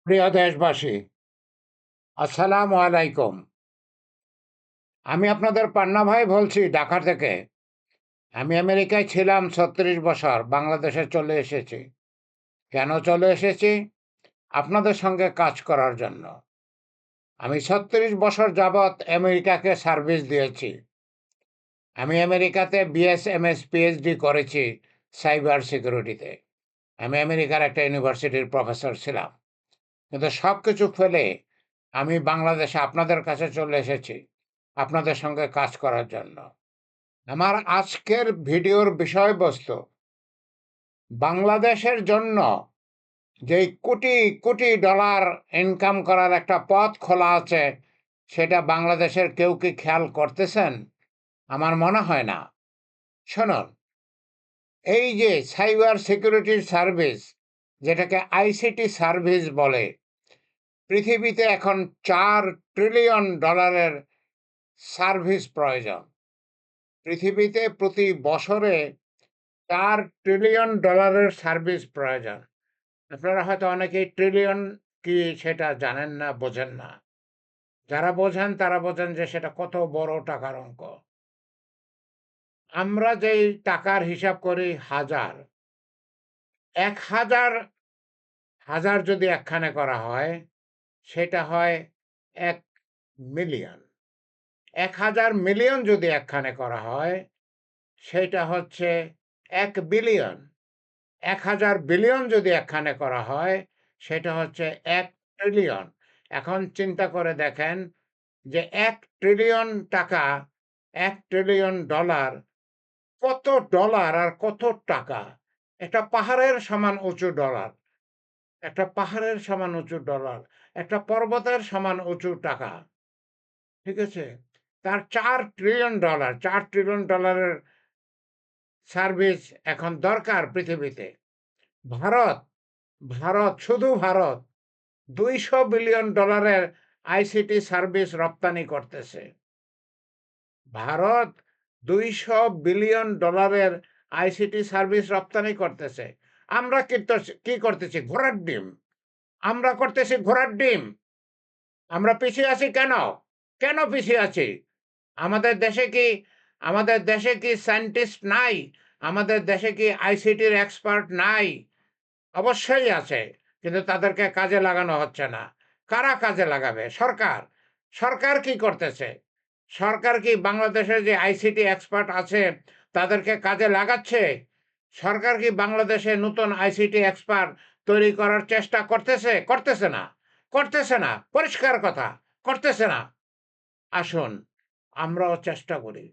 প্রিয় দেশবাসী, আসসালামু আলাইকুম। আমি আপনাদের পান্না ভাই বলছি ঢাকা থেকে। আমি আমেরিকায় ছিলাম ৩৬ বছর, বাংলাদেশে চলে এসেছি। কেন চলে এসেছি? আপনাদের সঙ্গে কাজ করার জন্য। আমি ৩৬ বছর যাবৎ আমেরিকাকে সার্ভিস দিয়েছি। আমি আমেরিকাতে বিএস, এমএস, পিএইচডি করেছি সাইবার সিকিউরিটিতে। আমি আমেরিকার একটা ইউনিভার্সিটির প্রফেসর ছিলাম। কিন্তু সবকিছু ফেলে আমি বাংলাদেশে আপনাদের কাছে চলে এসেছি আপনাদের সঙ্গে কাজ করার জন্য। আমার আজকের ভিডিওর বিষয়বস্তু বাংলাদেশের জন্য যেই কোটি কোটি ডলার ইনকাম করার একটা পথ খোলা আছে, সেটা বাংলাদেশের কেউ কি খেয়াল করতেছেন? আমার মনে হয় না। শুনুন, এই যে সাইবার সিকিউরিটি সার্ভিস, যেটাকে আইসিটি সার্ভিস বলে, পৃথিবীতে এখন $4 ট্রিলিয়ন সার্ভিস প্রয়োজন। পৃথিবীতে প্রতি বছরে $4 ট্রিলিয়ন সার্ভিস প্রয়োজন। আপনারা হয়তো অনেকেই ট্রিলিয়ন কি সেটা জানেন না, বোঝেন না। যারা বোঝেন তারা বোঝেন যে সেটা কত বড় টাকার অঙ্ক। আমরা যেই টাকার হিসাব করি হাজার, ১,০০০ হাজার যদি একখানে করা হয়, সেটা হয় ১,০০,০০,০০০। ১,০০০ মিলিয়ন যদি একখানে করা হয়, সেটা হচ্ছে ১,০০,০০,০০,০০০। ১,০০০ বিলিয়ন যদি একখানে করা হয়, সেটা হচ্ছে ১,০০,০০,০০,০০,০০০। এখন চিন্তা করে দেখেন যে $১,০০,০০,০০,০০০ টাকা, $১,০০,০০,০০,০০০ কত ডলার আর কত টাকা! একটা পাহাড়ের সমান উঁচু ডলার, একটা পাহাড়ের সমান উঁচু ডলার, একটা পর্বতের সমান উঁচু টাকা। ঠিক আছে? তার $4 ট্রিলিয়ন, $4 ট্রিলিয়ন সার্ভিস এখন দরকার পৃথিবীতে। ভারত, শুধু ভারত $200 বিলিয়ন আইসিটি সার্ভিস রপ্তানি করতেছে। ভারত $200 বিলিয়ন আইসিটি সার্ভিস রপ্তানি করতেছে। আমরা কি করতেছি? ঘোড়ার ডিম। আমরা করতেছি ঘোড়ার ডিম। আমরা পিছিয়ে আছি কেন? কেন পিছিয়ে আছি? আমাদের দেশে কি আমাদের দেশে কি সায়েন্টিস্ট নাই? আমাদের দেশে কি আইসিটির এক্সপার্ট নাই? অবশ্যই আছে, কিন্তু তাদেরকে কাজে লাগানো হচ্ছে না। কারা কাজে লাগাবে? সরকার। সরকার কি করতেছে? সরকার কি বাংলাদেশের যে আইসিটি এক্সপার্ট আছে তাদেরকে কাজে লাগাচ্ছে? সরকার কি বাংলাদেশে নতুন আইসিটি এক্সপার্ট তৈরি করার চেষ্টা করতেছে? করতেছে না। করতেছে না। পরিষ্কার কথা, করতেছে না। আসুন, আমরাও চেষ্টা করি।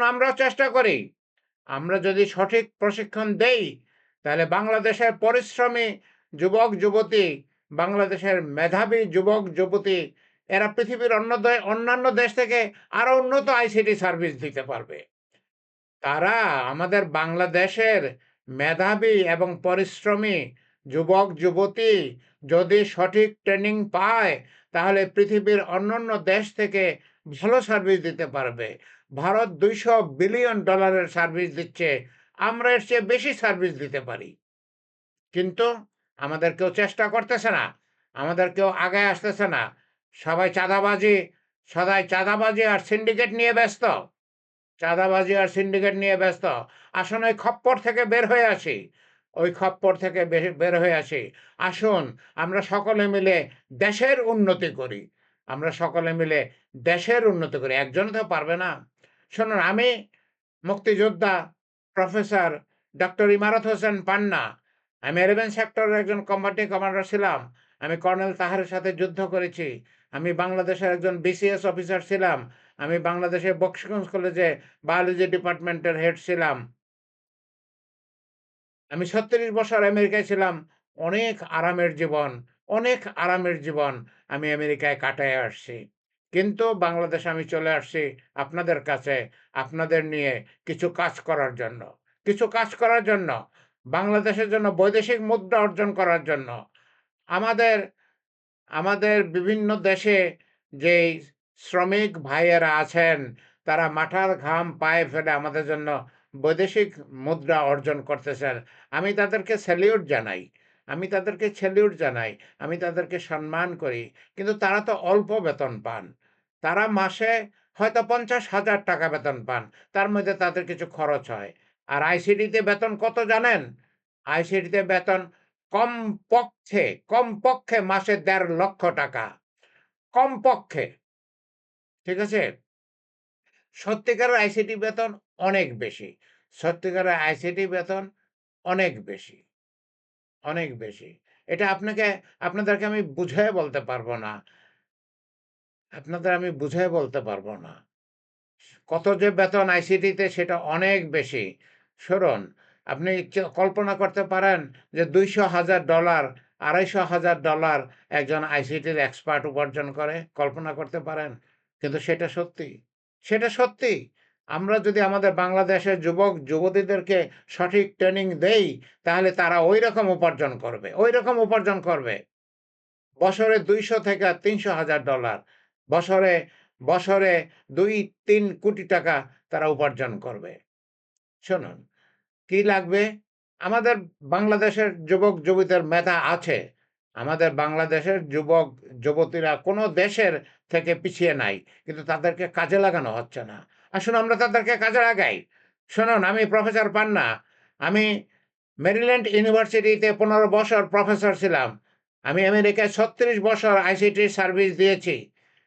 আমরাও চেষ্টা করি। আমরা যদি সঠিক প্রশিক্ষণ দেই, তাহলে বাংলাদেশের পরিশ্রমী যুবক-যুবতী, বাংলাদেশের মেধাবী যুবক-যুবতী, এরা পৃথিবীর অন্যান্য দেশ থেকে আরো উন্নত আইসিটি সার্ভিস দিতে পারবে। তারা আমাদের বাংলাদেশের মেধাবী এবং পরিশ্রমী যুবক-যুবতী যদি সঠিক ট্রেনিং পায়, তাহলে পৃথিবীর অন্যান্য দেশ থেকে ভালো সার্ভিস দিতে পারবে। ভারত $200 বিলিয়ন সার্ভিস দিচ্ছে। আমরা এর চেয়ে বেশি সার্ভিস দিতে পারি। কিন্তু আমাদের কেউ চেষ্টা করতেছে না। আমাদের কেউ আগায় আসতেছে না। সবাই চাঁদাবাজি আর সিন্ডিকেট নিয়ে ব্যস্ত। চাঁদাবাজি আর সিন্ডিকেট নিয়ে ব্যস্ত। আসুন ওই খপ্পর থেকে বের হয়ে আসি। ওই খপ্পর থেকে বের হয়ে আসি। আসুন আমরা সকলে মিলে দেশের উন্নতি করি। আমরা সকলে মিলে দেশের উন্নতি করি। একজন তো পারবে না। শুনুন, আমি মুক্তিযোদ্ধা প্রফেসর ডক্টর ইমারত হোসেন পান্না। আমি 11 সেক্টরের একজন কম্বাটিং কমান্ডার ছিলাম। আমি কর্নেল তাহেরের সাথে যুদ্ধ করেছি। আমি বাংলাদেশের একজন বিসিএস অফিসার ছিলাম। আমি বাংলাদেশের বক্সিগঞ্জ কলেজে বায়োলজি ডিপার্টমেন্টের হেড ছিলাম। আমি ৩৬ বছর আমেরিকায় ছিলাম। অনেক আরামের জীবন, অনেক আরামের জীবন আমি আমেরিকায় কাটায়ে আসছি। কিন্তু বাংলাদেশে আমি চলে আসছি আপনাদের কাছে, আপনাদের নিয়ে কিছু কাজ করার জন্য। কিছু কাজ করার জন্য, বাংলাদেশের জন্য বৈদেশিক মুদ্রা অর্জন করার জন্য। আমাদের আমাদের বিভিন্ন দেশে যেই শ্রমিক ভাইয়েরা আছেন, তারা মাথার ঘাম পায়ে ফেলে আমাদের জন্য বৈদেশিক মুদ্রা অর্জন করতেছেন। আমি তাদেরকে স্যালিউট জানাই। আমি তাদেরকে স্যালিউট জানাই, আমি তাদেরকে সম্মান করি। কিন্তু তারা তো অল্প বেতন পান। তারা মাসে হয়তো ৳৫০,০০০ বেতন পান। তার মধ্যে তাদের কিছু খরচ হয়। আর আইসিডিতে বেতন কত জানেন? আইসিডিতে বেতন কমপক্ষে, কমপক্ষে মাসে ৳১.৫ লক্ষ। কমপক্ষে। ঠিক আছে? সত্যিকারের আইসিটি বেতন অনেক বেশি। সত্যিকারের আইসিটি বেতন অনেক বেশি, অনেক বেশি। এটা আপনাদেরকে আমি বুঝায়ে বলতে পারব না। আপনাদের আমি বুঝায়ে বলতে পারব না। কত যে বেতন আইসিটিতে সেটা অনেক বেশি। শুনুন, আপনি কল্পনা করতে পারেন যে $২০০,০০০, $২৫০,০০০ একজন আইসিটির এক্সপার্ট উপার্জন করে? কল্পনা করতে পারেন? কিন্তু সেটা সত্যি। সেটা সত্যি। আমরা যদি আমাদের বাংলাদেশের যুবক-যুবতীদেরকে সঠিক ট্রেনিং দেই, তাহলে তারা ঐরকম উপার্জন করবে। ঐরকম উপার্জন করবে। বছরে ২০০ থেকে $৩০০,০০০, বছরে বছরে ২-৩ কোটি টাকা তারা উপার্জন করবে। শুনুন, কি লাগবে? আমাদের বাংলাদেশের যুবক-যুবতীদের মেধা আছে। আমাদের বাংলাদেশের যুবক-যুবতীরা কোনো দেশের থেকে পিছিয়ে নাই। কিন্তু তাদেরকে কাজে লাগানো হচ্ছে না। আসুন আমরা তাদেরকে কাজে লাগাই। শুনুন, আমি প্রফেসর পান্না। আমি মেরিল্যান্ড ইউনিভার্সিটিতে ১৫ বছর প্রফেসর ছিলাম। আমি আমেরিকায় ৩৬ বছর আইসিটির সার্ভিস দিয়েছি।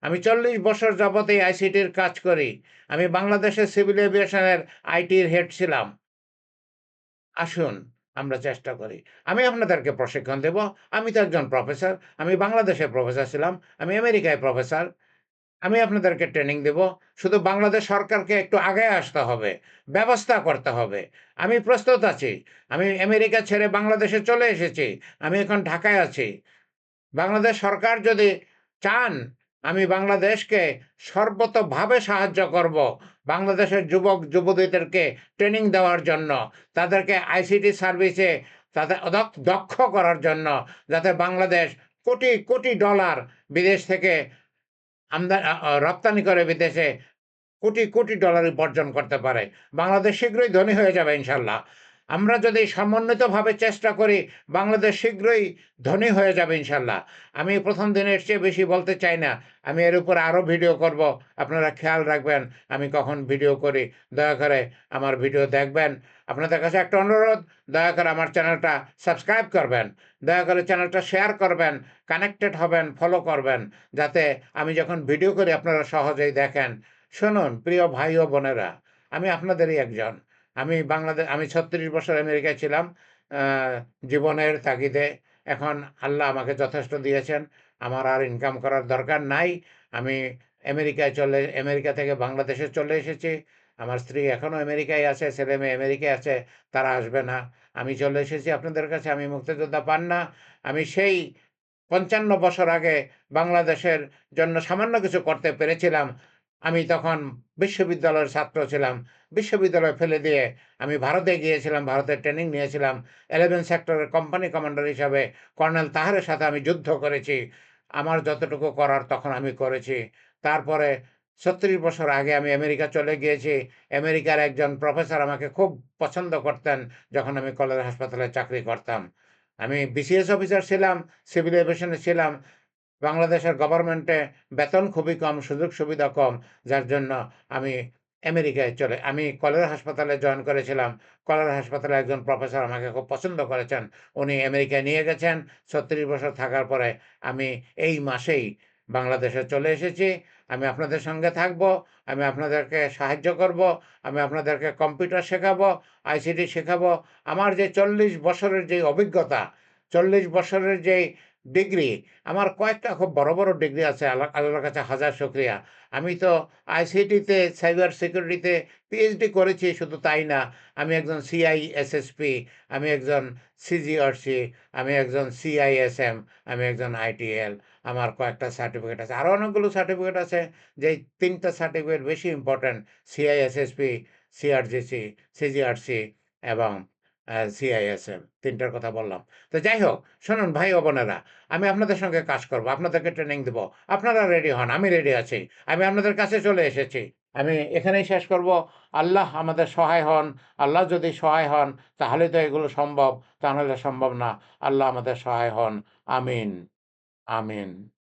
আমি ৪০ বছর যাবত এই আইসিটির কাজ করি। আমি বাংলাদেশের সিভিল এভিয়েশনের আইটির হেড ছিলাম। আসুন আমরা চেষ্টা করি। আমি আপনাদেরকে প্রশিক্ষণ দেব। আমি তো একজন প্রফেসর। আমি বাংলাদেশে প্রফেসর ছিলাম। আমি আমেরিকায় প্রফেসর। আমি আপনাদেরকে ট্রেনিং দেব। শুধু বাংলাদেশ সরকারকে একটু আগায় আসতে হবে। ব্যবস্থা করতে হবে। আমি প্রস্তুত আছি। আমি আমেরিকা ছেড়ে বাংলাদেশে চলে এসেছি। আমি এখন ঢাকায় আছি। বাংলাদেশ সরকার যদি চান, আমি বাংলাদেশকে সর্বতোভাবে সাহায্য করব। বাংলাদেশের যুবক-যুবতীদেরকে ট্রেনিং দেওয়ার জন্য, তাদেরকে আইসিটি সার্ভিসে তাদের দক্ষ করার জন্য, যাতে বাংলাদেশ কোটি, কোটি ডলার বিদেশ থেকে রপ্তানি করে বিদেশে কোটি, কোটি ডলার উপার্জন করতে পারে। বাংলাদেশ শীঘ্রই ধনী হয়ে যাবে ইনশাআল্লাহ। আমরা যদি সমন্বিতভাবে চেষ্টা করি, বাংলাদেশ শীঘ্রই ধনী হয়ে যাবে ইনশাআল্লাহ। আমি ১ম দিনের চেয়ে বেশি বলতে চাই না। আমি এর উপরে আরো ভিডিও করব। আপনারা খেয়াল রাখবেন আমি কখন ভিডিও করি। দয়া করে আমার ভিডিও দেখবেন। আপনাদের কাছে একটা অনুরোধ, দয়া করে আমার চ্যানেলটা সাবস্ক্রাইব করবেন। দয়া করে চ্যানেলটা শেয়ার করবেন, কানেক্টেড হবেন, ফলো করবেন। যাতে আমি যখন ভিডিও করি আপনারা সহজেই দেখেন। শুনুন প্রিয় ভাই ও বোনেরা, আমি আপনাদেরই একজন। আমি ৩৬ বছর আমেরিকায় ছিলাম আ জীবনের তাগিদে। এখন আল্লাহ আমাকে যথেষ্ট দিয়েছেন। আমার আর ইনকাম করার দরকার নাই। আমি আমেরিকা থেকে বাংলাদেশে চলে এসেছি। আমার স্ত্রী এখনো আমেরিকায় আছে, ছেলে-মেয়ে আমেরিকায় আছে। তারা আসবে না। আমি চলে এসেছি আপনাদের কাছে। আমি মুক্তিযোদ্ধা পান্না। আমি সেই ৫৫ বছর আগে বাংলাদেশের জন্য সামান্য কিছু করতে পেরেছিলাম। আমি তখন বিশ্ববিদ্যালয়ের ছাত্র ছিলাম। বিশ্ববিদ্যালয় ফেলে দিয়ে আমি ভারতে গিয়েছিলাম, ভারতে ট্রেনিং নিয়েছিলাম। 11 সেক্টরের কোম্পানি কমান্ডার হিসাবে কর্নেল তাহেরের সাথে আমি যুদ্ধ করেছি। আমার যতটুকু করার তখন আমি করেছি। তারপরে ৩৬ বছর আগে আমি আমেরিকা চলে গিয়েছি। আমেরিকার একজন প্রফেসর আমাকে খুব পছন্দ করতেন যখন আমি কলেরা হাসপাতালে চাকরি করতাম। আমি বিসিএস অফিসার ছিলাম, সিভিল এভিয়েশনে ছিলাম। বাংলাদেশের গভর্নমেন্টে বেতন খুবই কম, সুযোগ সুবিধা কম। যার জন্য আমি আমি কলেরা হাসপাতালে জয়েন করেছিলাম। কলেরা হাসপাতালে একজন প্রফেসর আমাকে খুব পছন্দ করেছেন। উনি আমেরিকায় নিয়ে গেছেন। ৩৬ বছর থাকার পরে আমি এই মাসেই বাংলাদেশে চলে এসেছি। আমি আপনাদের সঙ্গে থাকবো। আমি আপনাদেরকে সাহায্য করব। আমি আপনাদেরকে কম্পিউটার শেখাবো, আইসিটি শেখাবো। আমার যে ৪০ বছরের যে অভিজ্ঞতা, ৪০ বছরের যেই ডিগ্রি, আমার কয়েকটা খুব বড়, বড় ডিগ্রি আছে। আল্লাহর কাছে হাজার শুকরিয়া। আমি তো আইসিটিতে, সাইবার সিকিউরিটিতে পিএইচডি করেছি, শুধু তাই না, আমি একজন সিআইএসএসপি, আমি একজন সিজিআরসি, আমি একজন সিআইএসএম, আমি একজন আইটিএল। আমার কয়েকটা সার্টিফিকেট আছে। আরো অনেকগুলো সার্টিফিকেট আছে, যেই ৩ টা সার্টিফিকেট বেশি ইম্পোর্টেন্ট। সিআইএসএসপি, সিআরজিসি, সিজিআরসি এবং সিআইএসএম, ৩ টার কথা বললাম। তো যাই হোক, শুনুন ভাই ও বোনেরা, আমি আপনাদের সঙ্গে কাজ করব। আপনাদেরকে ট্রেনিং দিব। আপনারা রেডি হন। আমি রেডি আছি। আমি আপনাদের কাছে চলে এসেছি। আমি এখানেই শেষ করব। আল্লাহ আমাদের সহায় হন। আল্লাহ যদি সহায় হন তাহলে তো এগুলো সম্ভব। তা নাহলে সম্ভব না। আল্লাহ আমাদের সহায় হন। আমিন, আমিন।